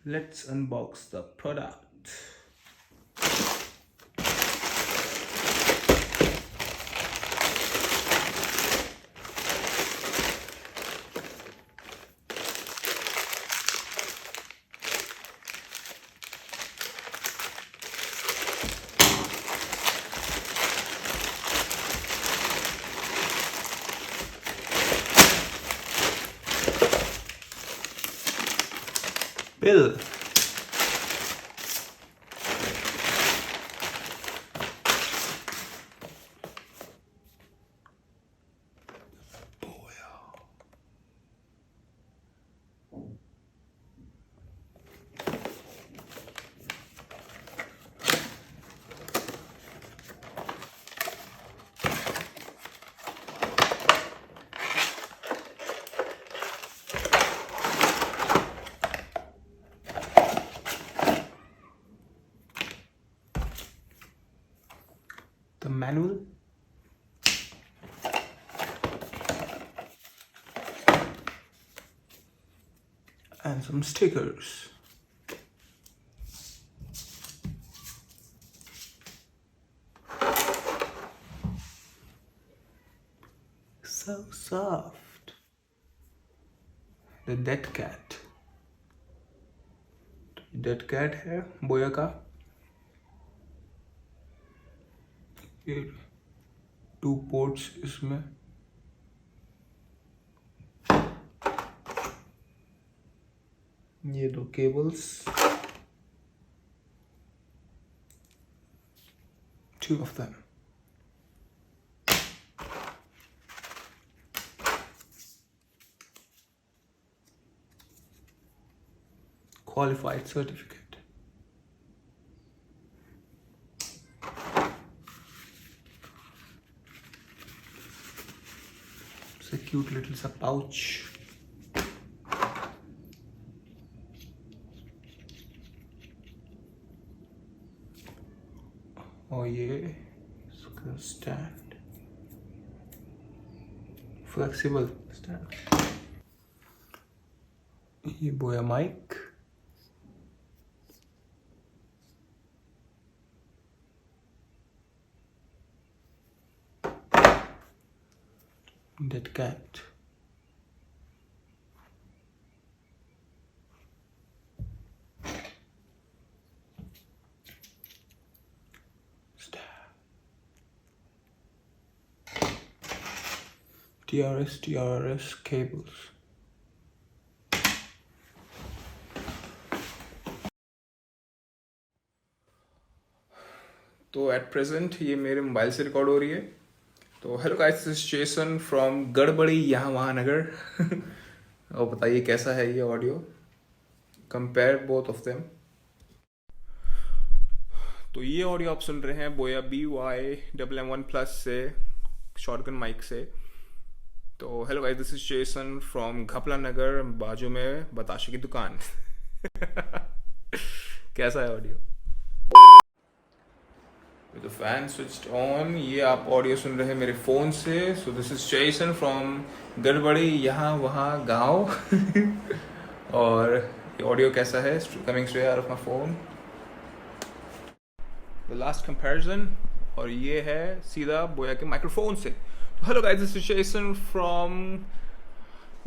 Let's unbox the product. Bill. The manual, and some stickers. So soft. The dead cat. Dead cat है बोया का. ये 2 ports इसमें. ये 2 cables. 2 of them. Qualified certificate. It's a cute little सा pouch. और ये इसका स्टैंड, फ्लेक्सिबल स्टैंड. ये Boya mic. Dead cat. TRS cables. तो एट प्रेजेंट ये मेरे मोबाइल से रिकॉर्ड हो रही है. तो hello guys, this is Jason from गड़बड़ी यहाँ वहाँ नगर. और बताइए कैसा है ये audio. Compare both of them. तो ये ऑडियो आप सुन रहे हैं बोया BY-MM1 प्लस से, शॉटगन माइक से. तो hello guys, this is Jason from घपला नगर, बाजू में बताशे की दुकान. कैसा है audio? With the fan switched on. ये आप ऑडियो सुन रहे हैं मेरे फोन से. So this is Jason from गड़बड़ी यहाँ वहाँ गाँव. और ये ऑडियो कैसा है? Coming straight out of my phone. The last comparison. और ये है सीधा बोया के माइक्रोफोन से. तो hello guys, this is Jason from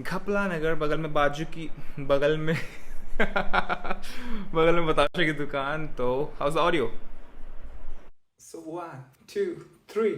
घपला नगर, बगल में बाजू की बगल में बगल में बताशे की दुकान. तो हाउस द ऑडियो? So 1, 2, 3.